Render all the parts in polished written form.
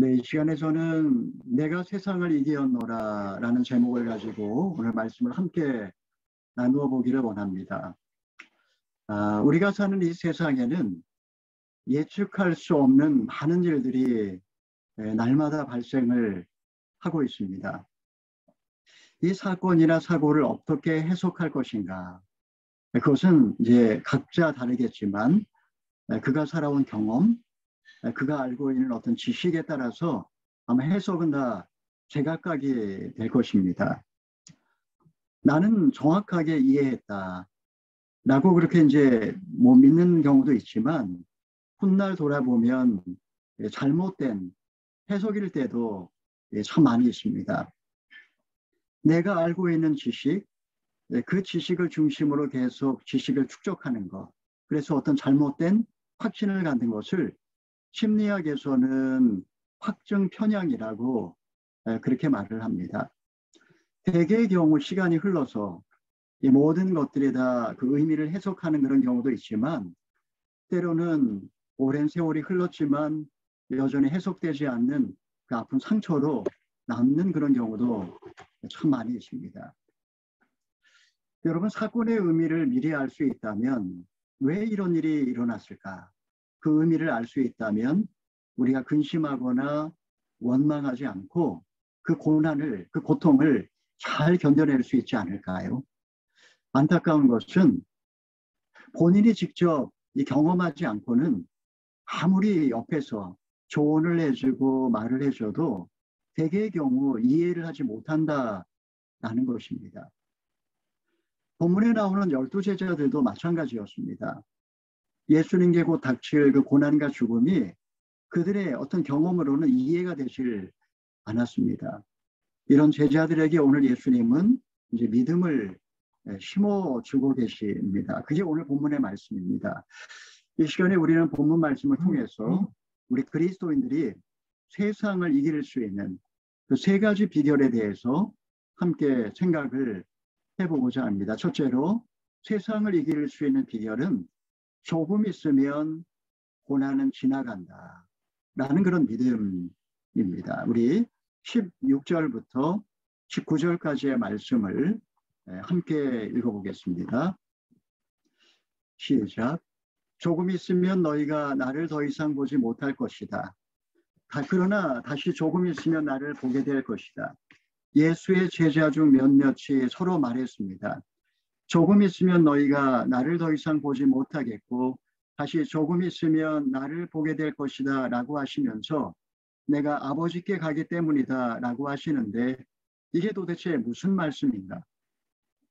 네, 이 시간에 저는 내가 세상을 이기었노라 라는 제목을 가지고 오늘 말씀을 함께 나누어 보기를 원합니다. 우리가 사는 이 세상에는 예측할 수 없는 많은 일들이 날마다 발생을 하고 있습니다. 이 사건이나 사고를 어떻게 해석할 것인가? 그것은 이제 각자 다르겠지만 그가 살아온 경험, 그가 알고 있는 어떤 지식에 따라서 아마 해석은 다 제각각이 될 것입니다. 나는 정확하게 이해했다 라고 그렇게 이제 믿는 경우도 있지만 훗날 돌아보면 잘못된 해석일 때도 참 많이 있습니다. 내가 알고 있는 지식, 그 지식을 중심으로 계속 지식을 축적하는 것, 그래서 어떤 잘못된 확신을 갖는 것을 심리학에서는 확증 편향이라고 그렇게 말을 합니다. 대개의 경우 시간이 흘러서 이 모든 것들이 다 그 의미를 해석하는 그런 경우도 있지만 때로는 오랜 세월이 흘렀지만 여전히 해석되지 않는 그 아픈 상처로 남는 그런 경우도 참 많이 있습니다. 여러분, 사건의 의미를 미리 알 수 있다면 왜 이런 일이 일어났을까? 그 의미를 알 수 있다면 우리가 근심하거나 원망하지 않고 그 고난을, 그 고통을 잘 견뎌낼 수 있지 않을까요? 안타까운 것은 본인이 직접 경험하지 않고는 아무리 옆에서 조언을 해주고 말을 해줘도 대개의 경우 이해를 하지 못한다라는 것입니다. 본문에 나오는 12제자들도 마찬가지였습니다. 예수님께 곧 닥칠 그 고난과 죽음이 그들의 어떤 경험으로는 이해가 되질 않았습니다. 이런 제자들에게 오늘 예수님은 이제 믿음을 심어주고 계십니다. 그게 오늘 본문의 말씀입니다. 이 시간에 우리는 본문 말씀을 통해서 우리 그리스도인들이 세상을 이길 수 있는 그 세 가지 비결에 대해서 함께 생각을 해보고자 합니다. 첫째로 세상을 이길 수 있는 비결은 조금 있으면 고난은 지나간다 라는 그런 믿음입니다. 우리 16절부터 19절까지의 말씀을 함께 읽어보겠습니다. 시작. 조금 있으면 너희가 나를 더 이상 보지 못할 것이다. 그러나 다시 조금 있으면 나를 보게 될 것이다. 예수의 제자 중 몇몇이 서로 말했습니다. 조금 있으면 너희가 나를 더 이상 보지 못하겠고 다시 조금 있으면 나를 보게 될 것이다 라고 하시면서 내가 아버지께 가기 때문이다 라고 하시는데 이게 도대체 무슨 말씀인가?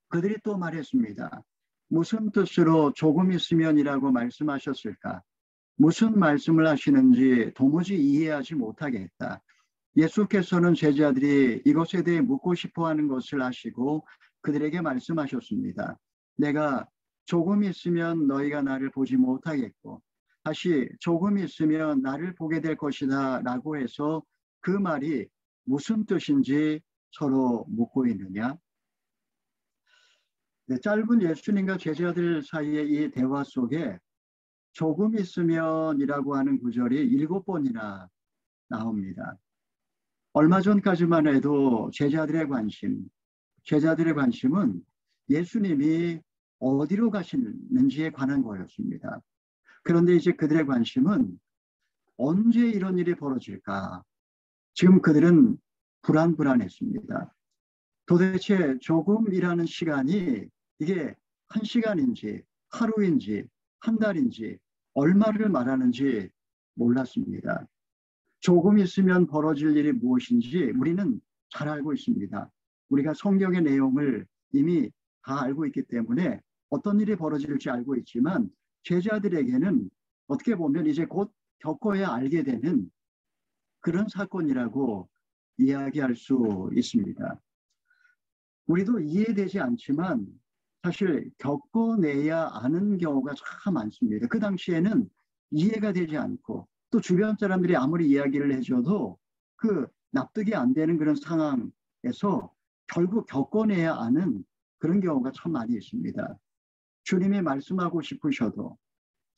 그들이 또 말했습니다. 무슨 뜻으로 조금 있으면이라고 말씀하셨을까? 무슨 말씀을 하시는지 도무지 이해하지 못하겠다. 예수께서는 제자들이 이것에 대해 묻고 싶어하는 것을 아시고 그들에게 말씀하셨습니다. 내가 조금 있으면 너희가 나를 보지 못하겠고 다시 조금 있으면 나를 보게 될 것이다 라고 해서 그 말이 무슨 뜻인지 서로 묻고 있느냐? 네, 짧은 예수님과 제자들 사이의 이 대화 속에 조금 있으면이라고 하는 구절이 7번이나 나옵니다. 얼마 전까지만 해도 제자들의 관심은 예수님이 어디로 가시는지에 관한 거였습니다. 그런데 이제 그들의 관심은 언제 이런 일이 벌어질까? 지금 그들은 불안했습니다. 도대체 조금이라는 시간이 이게 1시간인지 하루인지 한 달인지 얼마를 말하는지 몰랐습니다. 조금 있으면 벌어질 일이 무엇인지 우리는 잘 알고 있습니다. 우리가 성경의 내용을 이미 다 알고 있기 때문에 어떤 일이 벌어질지 알고 있지만 제자들에게는 어떻게 보면 이제 곧 겪어야 알게 되는 그런 사건이라고 이야기할 수 있습니다. 우리도 이해되지 않지만 사실 겪어내야 아는 경우가 참 많습니다. 그 당시에는 이해가 되지 않고 또 주변 사람들이 아무리 이야기를 해줘도 그 납득이 안 되는 그런 상황에서 결국 겪어내야 아는 그런 경우가 참 많이 있습니다. 주님이 말씀하고 싶으셔도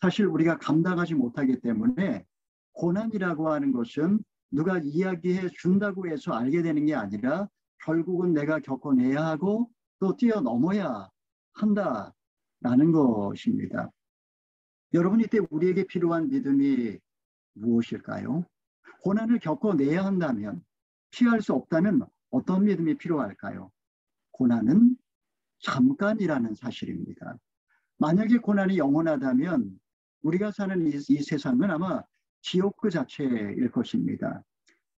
사실 우리가 감당하지 못하기 때문에 고난이라고 하는 것은 누가 이야기해 준다고 해서 알게 되는 게 아니라 결국은 내가 겪어내야 하고 또 뛰어넘어야 한다라는 것입니다. 여러분, 이때 우리에게 필요한 믿음이 무엇일까요? 고난을 겪어내야 한다면, 피할 수 없다면 어떤 믿음이 필요할까요? 고난은 잠깐이라는 사실입니다. 만약에 고난이 영원하다면 우리가 사는 이 세상은 아마 지옥 그 자체일 것입니다.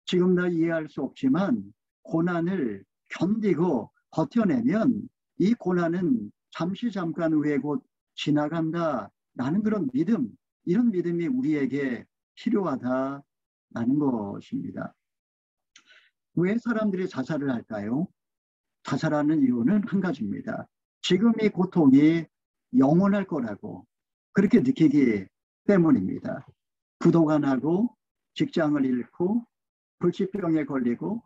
지금 다 이해할 수 없지만 고난을 견디고 버텨내면 이 고난은 잠깐 후에 곧 지나간다라는 그런 믿음, 이런 믿음이 우리에게 필요하다라는 것입니다. 왜 사람들이 자살을 할까요? 자살하는 이유는 한 가지입니다. 지금 이 고통이 영원할 거라고 그렇게 느끼기 때문입니다. 부도가 나고 직장을 잃고 불치병에 걸리고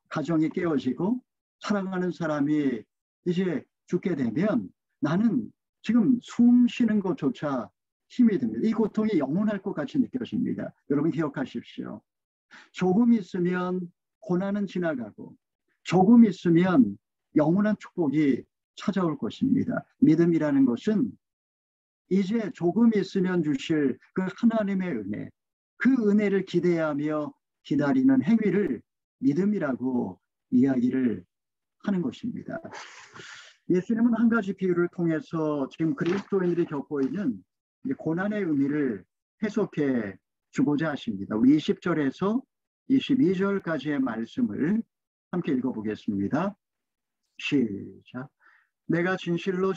가정이 깨어지고 사랑하는 사람이 이제 죽게 되면 나는 지금 숨 쉬는 것조차 힘이 듭니다. 이 고통이 영원할 것 같이 느껴집니다. 여러분 기억하십시오. 조금 있으면 고난은 지나가고 조금 있으면 영원한 축복이 찾아올 것입니다. 믿음이라는 것은 이제 조금 있으면 주실 그 하나님의 은혜, 그 은혜를 기대하며 기다리는 행위를 믿음이라고 이야기를 하는 것입니다. 예수님은 한 가지 비유를 통해서 지금 그리스도인들이 겪고 있는 고난의 의미를 해석해 주고자 하십니다. 우리 20절에서 22절까지의 말씀을 함께 읽어보겠습니다. 시작. 내가 진실로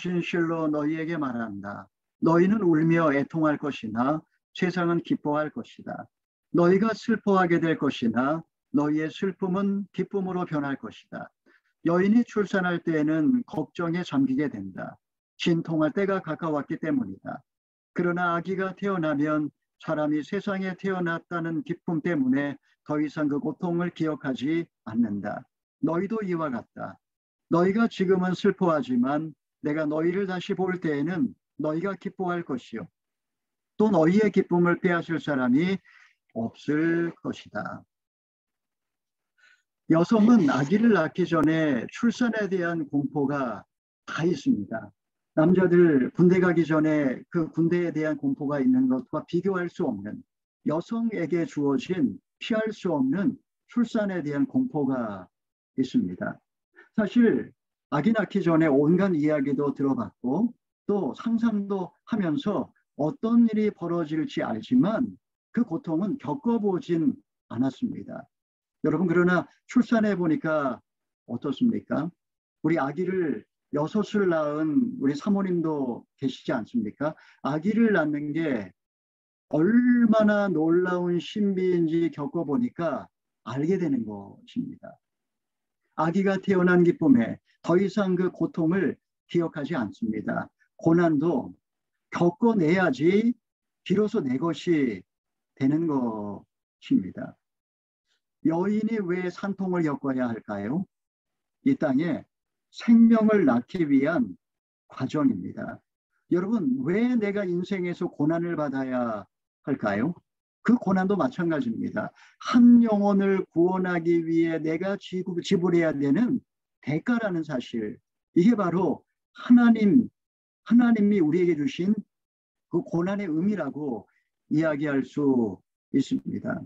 너희에게 말한다. 너희는 울며 애통할 것이나 세상은 기뻐할 것이다. 너희가 슬퍼하게 될 것이나 너희의 슬픔은 기쁨으로 변할 것이다. 여인이 출산할 때에는 걱정에 잠기게 된다. 진통할 때가 가까웠기 때문이다. 그러나 아기가 태어나면 사람이 세상에 태어났다는 기쁨 때문에 더 이상 그 고통을 기억하지 않는다. 너희도 이와 같다. 너희가 지금은 슬퍼하지만 내가 너희를 다시 볼 때에는 너희가 기뻐할 것이요. 또 너희의 기쁨을 빼앗을 사람이 없을 것이다. 여성은 아기를 낳기 전에 출산에 대한 공포가 다 있습니다. 남자들 군대 가기 전에 그 군대에 대한 공포가 있는 것과 비교할 수 없는, 여성에게 주어진 피할 수 없는 출산에 대한 공포가 있습니다. 사실 아기 낳기 전에 온갖 이야기도 들어봤고 또 상상도 하면서 어떤 일이 벌어질지 알지만 그 고통은 겪어보진 않았습니다. 여러분, 그러나 출산해 보니까 어떻습니까? 우리 아기를 6을 낳은 우리 사모님도 계시지 않습니까? 아기를 낳는 게 얼마나 놀라운 신비인지 겪어보니까 알게 되는 것입니다. 아기가 태어난 기쁨에 더 이상 그 고통을 기억하지 않습니다. 고난도 겪어내야지 비로소 내 것이 되는 것입니다. 여인이 왜 산통을 겪어야 할까요? 이 땅에 생명을 낳기 위한 과정입니다. 여러분, 왜 내가 인생에서 고난을 받아야 할까요? 그 고난도 마찬가지입니다. 한 영혼을 구원하기 위해 내가 지불해야 되는 대가라는 사실, 이게 바로 하나님이 우리에게 주신 그 고난의 의미라고 이야기할 수 있습니다.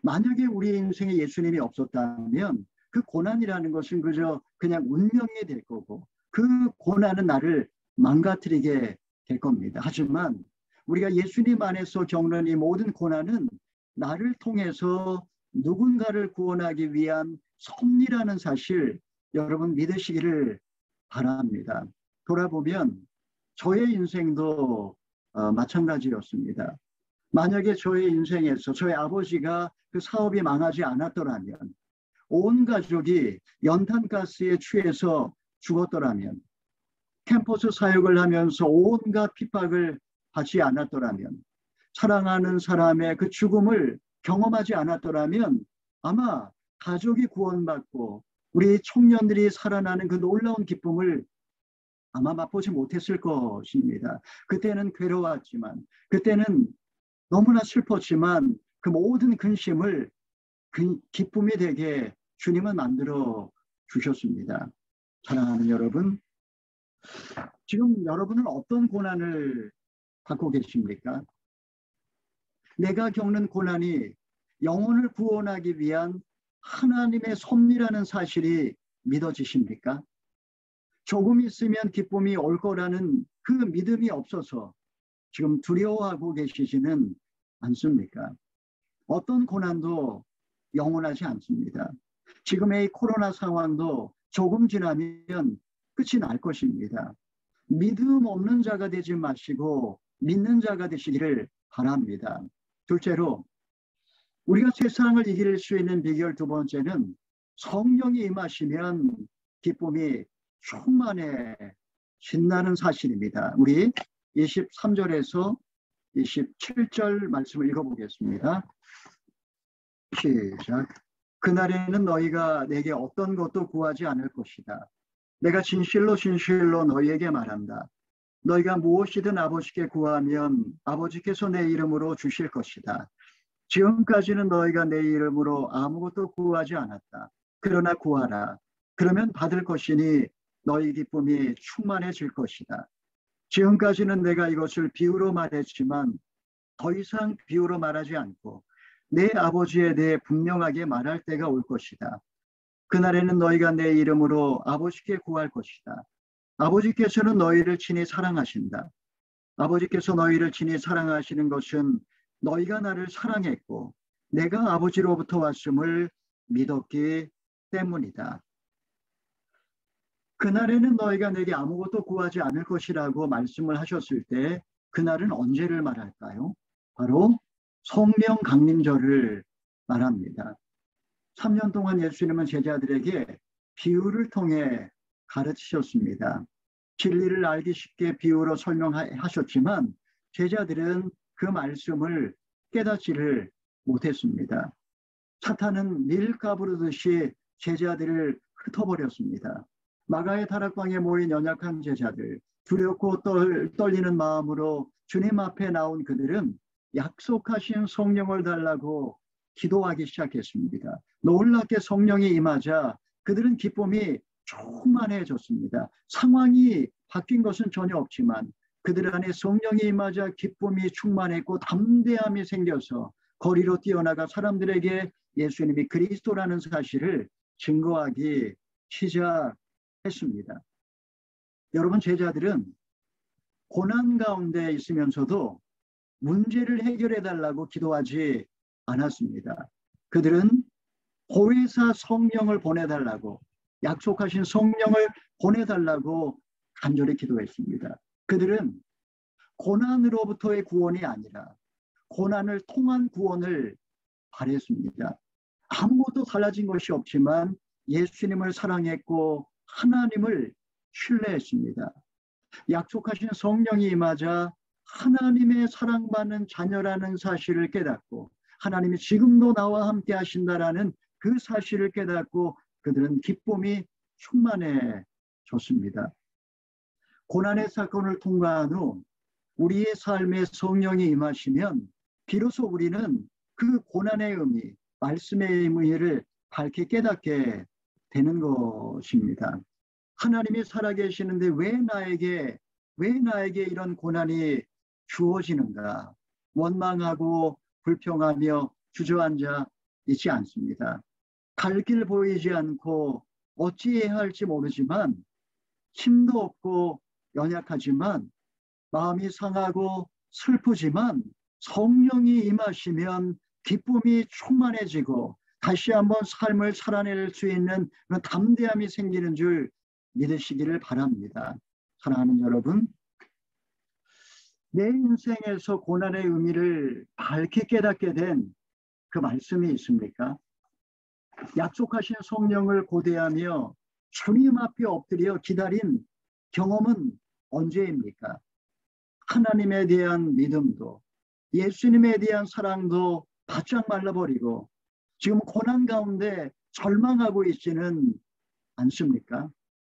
만약에 우리 인생에 예수님이 없었다면 그 고난이라는 것은 그냥 운명이 될 거고 그 고난은 나를 망가뜨리게 될 겁니다. 하지만 우리가 예수님 안에서 겪는 이 모든 고난은 나를 통해서 누군가를 구원하기 위한 섭리라는 사실, 여러분 믿으시기를 바랍니다. 돌아보면 저의 인생도 마찬가지였습니다. 만약에 저의 인생에서 저희 아버지가 그 사업이 망하지 않았더라면, 온 가족이 연탄가스에 취해서 죽었더라면, 캠퍼스 사역을 하면서 온갖 핍박을 받지 않았더라면, 사랑하는 사람의 그 죽음을 경험하지 않았더라면 아마 가족이 구원받고 우리 청년들이 살아나는 그 놀라운 기쁨을 아마 맛보지 못했을 것입니다. 그때는 괴로웠지만, 그때는 너무나 슬펐지만 그 모든 근심을 그 기쁨이 되게 주님은 만들어 주셨습니다. 사랑하는 여러분, 지금 여러분은 어떤 고난을 갖고 계십니까? 내가 겪는 고난이 영혼을 구원하기 위한 하나님의 섭리라는 사실이 믿어지십니까? 조금 있으면 기쁨이 올 거라는 그 믿음이 없어서 지금 두려워하고 계시지는 않습니까? 어떤 고난도 영원하지 않습니다. 지금의 이 코로나 상황도 조금 지나면 끝이 날 것입니다. 믿음 없는 자가 되지 마시고 믿는 자가 되시기를 바랍니다. 둘째로, 우리가 세상을 이길 수 있는 비결 두 번째는 성령이 임하시면 기쁨이 충만해 신나는 사실입니다. 우리 23절에서 27절 말씀을 읽어보겠습니다. 시작. 그날에는 너희가 내게 어떤 것도 구하지 않을 것이다. 내가 진실로 진실로 너희에게 말한다. 너희가 무엇이든 아버지께 구하면 아버지께서 내 이름으로 주실 것이다. 지금까지는 너희가 내 이름으로 아무것도 구하지 않았다. 그러나 구하라. 그러면 받을 것이니 너희 기쁨이 충만해질 것이다. 지금까지는 내가 이것을 비유로 말했지만 더 이상 비유로 말하지 않고 내 아버지에 대해 분명하게 말할 때가 올 것이다. 그날에는 너희가 내 이름으로 아버지께 구할 것이다. 아버지께서는 너희를 친히 사랑하신다. 아버지께서 너희를 친히 사랑하시는 것은 너희가 나를 사랑했고 내가 아버지로부터 왔음을 믿었기 때문이다. 그날에는 너희가 내게 아무것도 구하지 않을 것이라고 말씀을 하셨을 때 그날은 언제를 말할까요? 바로 성령 강림절을 말합니다. 3년 동안 예수님은 제자들에게 비유를 통해 가르치셨습니다. 진리를 알기 쉽게 비유로 설명하셨지만 제자들은 그 말씀을 깨닫지를 못했습니다. 사탄은 밀가부르듯이 제자들을 흩어버렸습니다. 마가의 다락방에 모인 연약한 제자들, 두렵고 떨리는 마음으로 주님 앞에 나온 그들은 약속하신 성령을 달라고 기도하기 시작했습니다. 놀랍게 성령이 임하자 그들은 기쁨이 충만해졌습니다. 상황이 바뀐 것은 전혀 없지만 그들 안에 성령이 임하자 기쁨이 충만했고 담대함이 생겨서 거리로 뛰어나가 사람들에게 예수님이 그리스도라는 사실을 증거하기 시작했습니다. 여러분, 제자들은 고난 가운데 있으면서도 문제를 해결해 달라고 기도하지 않았습니다. 그들은 보혜사 성령을 보내달라고, 약속하신 성령을 보내달라고 간절히 기도했습니다. 그들은 고난으로부터의 구원이 아니라 고난을 통한 구원을 바랬습니다. 아무것도 달라진 것이 없지만 예수님을 사랑했고 하나님을 신뢰했습니다. 약속하신 성령이 임하자 하나님의 사랑받는 자녀라는 사실을 깨닫고 하나님이 지금도 나와 함께 하신다라는 그 사실을 깨닫고 그들은 기쁨이 충만해졌습니다. 고난의 사건을 통과한 후 우리의 삶에 성령이 임하시면 비로소 우리는 그 고난의 의미, 말씀의 의미를 밝게 깨닫게 되는 것입니다. 하나님이 살아계시는데 왜 나에게 이런 고난이 주어지는가? 원망하고 불평하며 주저앉아 있지 않습니다. 갈 길 보이지 않고 어찌해야 할지 모르지만 힘도 없고 연약하지만 마음이 상하고 슬프지만 성령이 임하시면 기쁨이 충만해지고 다시 한번 삶을 살아낼 수 있는 그런 담대함이 생기는 줄 믿으시기를 바랍니다. 사랑하는 여러분, 내 인생에서 고난의 의미를 밝게 깨닫게 된 그 말씀이 있습니까? 약속하신 성령을 고대하며 주님 앞에 엎드려 기다린 경험은 언제입니까? 하나님에 대한 믿음도 예수님에 대한 사랑도 바짝 말라버리고 지금 고난 가운데 절망하고 있지는 않습니까?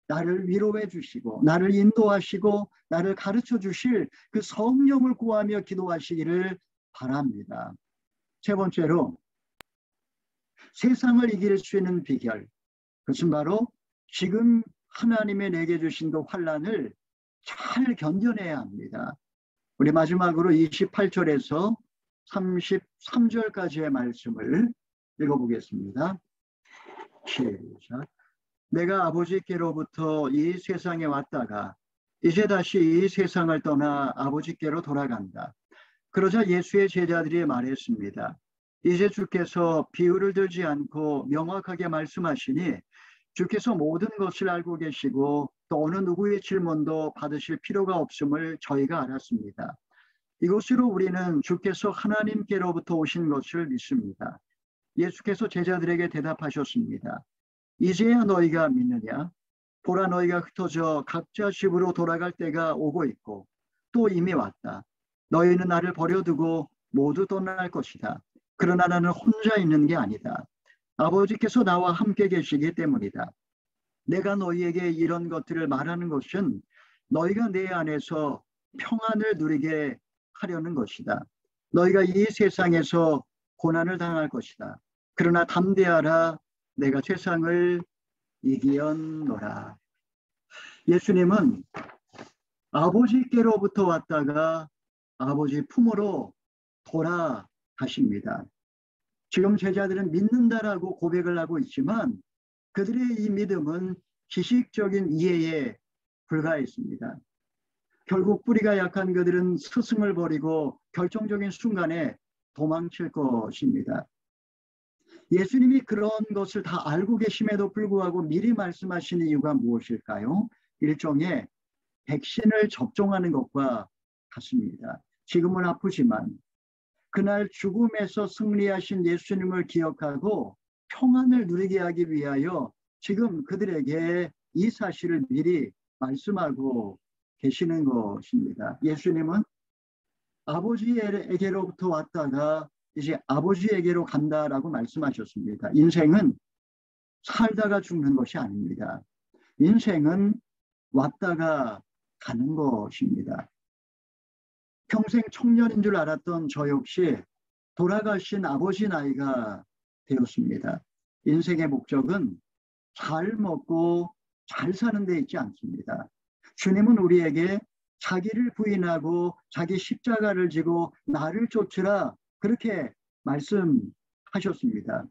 나를 위로해 주시고 나를 인도하시고 나를 가르쳐 주실 그 성령을 구하며 기도하시기를 바랍니다. 세 번째로, 세상을 이길 수 있는 비결, 그것은 바로 지금 하나님의 내게 주신 그 환난을 잘 견뎌내야 합니다. 우리 마지막으로 28절에서 33절까지의 말씀을 읽어보겠습니다. 시작. 내가 아버지께로부터 이 세상에 왔다가 이제 다시 이 세상을 떠나 아버지께로 돌아간다. 그러자 예수의 제자들이 말했습니다. 이제 주께서 비유를 들지 않고 명확하게 말씀하시니 주께서 모든 것을 알고 계시고 또 어느 누구의 질문도 받으실 필요가 없음을 저희가 알았습니다. 이것으로 우리는 주께서 하나님께로부터 오신 것을 믿습니다. 예수께서 제자들에게 대답하셨습니다. 이제야 너희가 믿느냐? 보라, 너희가 흩어져 각자 집으로 돌아갈 때가 오고 있고 또 이미 왔다. 너희는 나를 버려두고 모두 떠날 것이다. 그러나 나는 혼자 있는 게 아니다. 아버지께서 나와 함께 계시기 때문이다. 내가 너희에게 이런 것들을 말하는 것은 너희가 내 안에서 평안을 누리게 하려는 것이다. 너희가 이 세상에서 고난을 당할 것이다. 그러나 담대하라. 내가 세상을 이기었노라. 예수님은 아버지께로부터 왔다가 아버지 품으로 돌아가십니다. 지금 제자들은 믿는다라고 고백을 하고 있지만 그들의 이 믿음은 지식적인 이해에 불과했습니다. 결국 뿌리가 약한 그들은 스승을 버리고 결정적인 순간에 도망칠 것입니다. 예수님이 그런 것을 다 알고 계심에도 불구하고 미리 말씀하신 이유가 무엇일까요? 일종의 백신을 접종하는 것과 같습니다. 지금은 아프지만 그날 죽음에서 승리하신 예수님을 기억하고 평안을 누리게 하기 위하여 지금 그들에게 이 사실을 미리 말씀하고 계시는 것입니다. 예수님은 아버지에게로부터 왔다가 이제 아버지에게로 간다라고 말씀하셨습니다. 인생은 살다가 죽는 것이 아닙니다. 인생은 왔다가 가는 것입니다. 평생 청년인 줄 알았던 저 역시 돌아가신 아버지 나이가 되었습니다. 인생의 목적은 잘 먹고 잘 사는 데 있지 않습니다. 주님은 우리에게 자기를 부인하고 자기 십자가를 지고 나를 쫓으라 그렇게 말씀하셨습니다.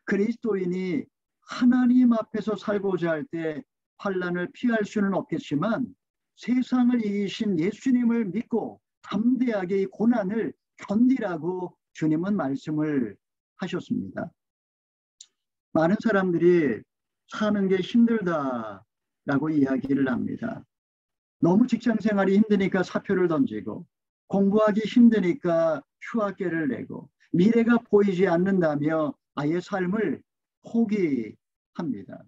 그리스도인이 하나님 앞에서 살고자 할 때 환난을 피할 수는 없겠지만 세상을 이기신 예수님을 믿고 담대하게 이 고난을 견디라고 주님은 말씀을 하셨습니다. 많은 사람들이 사는 게 힘들다라고 이야기를 합니다. 너무 직장 생활이 힘드니까 사표를 던지고 공부하기 힘드니까 휴학계를 내고 미래가 보이지 않는다며 아예 삶을 포기합니다.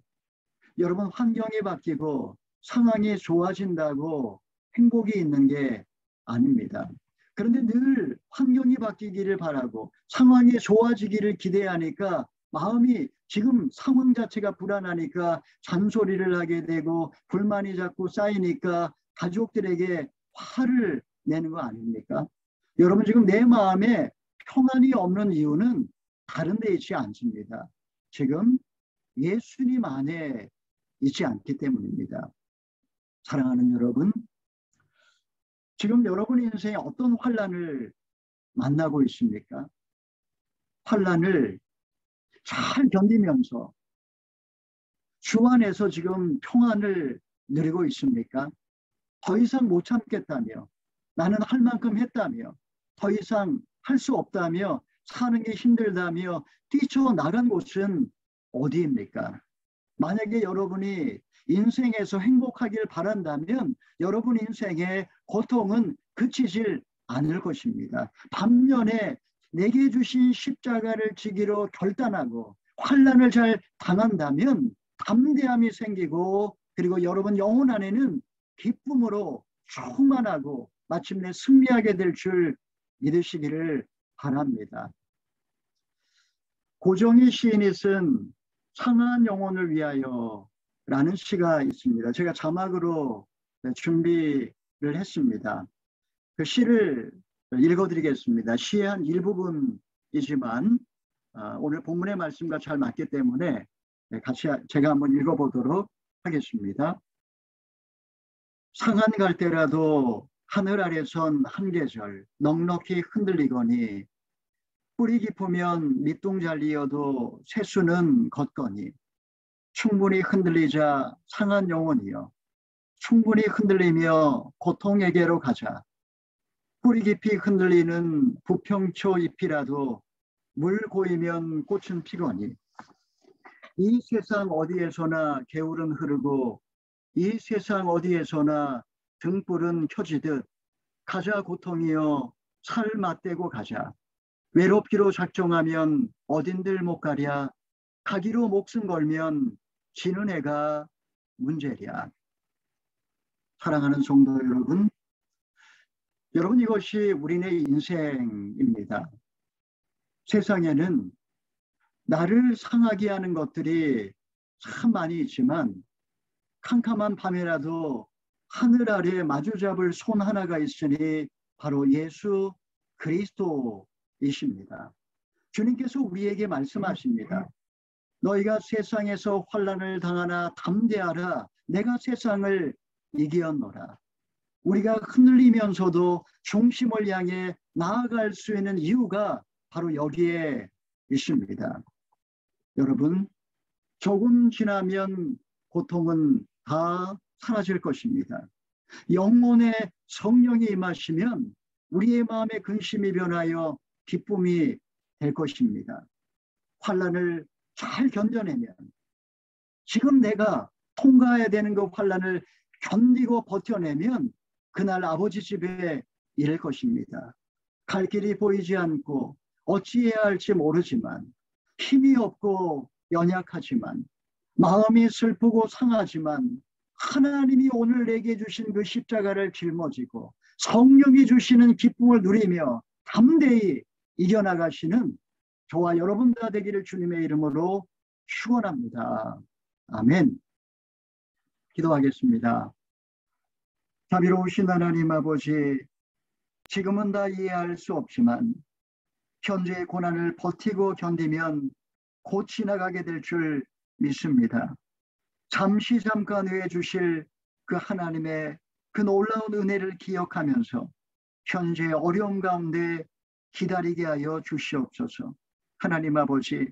여러분, 환경이 바뀌고 상황이 좋아진다고 행복이 있는 게 아닙니다. 그런데 늘 환경이 바뀌기를 바라고 상황이 좋아지기를 기대하니까 마음이 지금 상황 자체가 불안하니까 잔소리를 하게 되고 불만이 자꾸 쌓이니까 가족들에게 화를 내는 거 아닙니까? 여러분, 지금 내 마음에 평안이 없는 이유는 다른 데 있지 않습니다. 지금 예수님 안에 있지 않기 때문입니다. 사랑하는 여러분, 지금 여러분 인생에 어떤 환난을 만나고 있습니까? 환난을 잘 견디면서 주 안에서 지금 평안을 누리고 있습니까? 더 이상 못 참겠다며, 나는 할 만큼 했다며, 더 이상 할 수 없다며, 사는 게 힘들다며 뛰쳐나간 곳은 어디입니까? 만약에 여러분이 인생에서 행복하길 바란다면 여러분 인생의 고통은 그치질 않을 것입니다. 반면에 내게 주신 십자가를 지기로 결단하고 환난을 잘 당한다면 담대함이 생기고 그리고 여러분 영혼 안에는 기쁨으로 충만하고 마침내 승리하게 될 줄 믿으시기를 바랍니다. 고정희 시인이 쓴 상한 영혼을 위하여 라는 시가 있습니다. 제가 자막으로 준비를 했습니다. 그 시를 읽어드리겠습니다. 시의 한 일부분이지만 오늘 본문의 말씀과 잘 맞기 때문에 같이 제가 한번 읽어보도록 하겠습니다. 상한 갈 때라도 하늘 아래선 한 계절 넉넉히 흔들리거니 뿌리 깊으면 밑동 잘리어도 새수는 걷거니 충분히 흔들리자 상한 영혼이여 충분히 흔들리며 고통에게로 가자. 뿌리 깊이 흔들리는 부평초 잎이라도 물 고이면 꽃은 피거니 이 세상 어디에서나 개울은 흐르고 이 세상 어디에서나 등불은 켜지듯 가자 고통이여 살 맞대고 가자. 외롭기로 작정하면 어딘들 못 가랴. 가기로 목숨 걸면 지는 애가 문제랴. 사랑하는 성도 여러분, 여러분 이것이 우리네 인생입니다. 세상에는 나를 상하게 하는 것들이 참 많이 있지만 캄캄한 밤에라도 하늘 아래 마주잡을 손 하나가 있으니 바로 예수 그리스도이십니다. 주님께서 우리에게 말씀하십니다. 너희가 세상에서 환난을 당하나 담대하라. 내가 세상을 이기었노라. 우리가 흔들리면서도 중심을 향해 나아갈 수 있는 이유가 바로 여기에 있습니다. 여러분, 조금 지나면 고통은 다 사라질 것입니다. 영혼의 성령이 임하시면 우리의 마음의 근심이 변하여 기쁨이 될 것입니다. 환난을 잘 견뎌내면 지금 내가 통과해야 되는 그 환난을 견디고 버텨내면 그날 아버지 집에 이를 것입니다. 갈 길이 보이지 않고 어찌해야 할지 모르지만 힘이 없고 연약하지만 마음이 슬프고 상하지만 하나님이 오늘 내게 주신 그 십자가를 짊어지고 성령이 주시는 기쁨을 누리며 담대히 이겨나가시는 저와 여러분 다 되기를 주님의 이름으로 축원합니다. 아멘. 기도하겠습니다. 자비로우신 하나님 아버지, 지금은 다 이해할 수 없지만 현재의 고난을 버티고 견디면 곧 지나가게 될 줄 믿습니다. 잠시 잠깐 후에 주실 그 하나님의 그 놀라운 은혜를 기억하면서 현재의 어려움 가운데 기다리게 하여 주시옵소서. 하나님 아버지,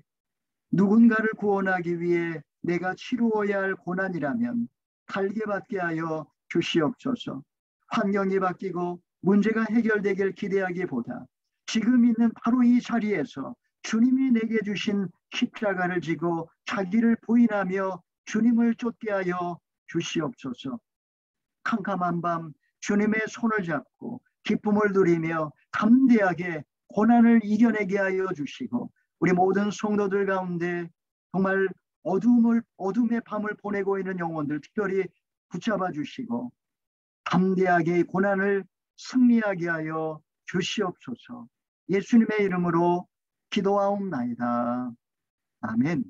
누군가를 구원하기 위해 내가 치루어야 할 고난이라면 달게 받게 하여 주시옵소서. 환경이 바뀌고 문제가 해결되길 기대하기보다 지금 있는 바로 이 자리에서 주님이 내게 주신 십자가를 지고 자기를 부인하며 주님을 쫓게 하여 주시옵소서. 캄캄한 밤 주님의 손을 잡고 기쁨을 누리며 담대하게 고난을 이겨내게 하여 주시고 우리 모든 성도들 가운데 정말 어둠의 밤을 보내고 있는 영혼들 특별히 붙잡아 주시고 담대하게 고난을 승리하게 하여 주시옵소서. 예수님의 이름으로 기도하옵나이다. 아멘.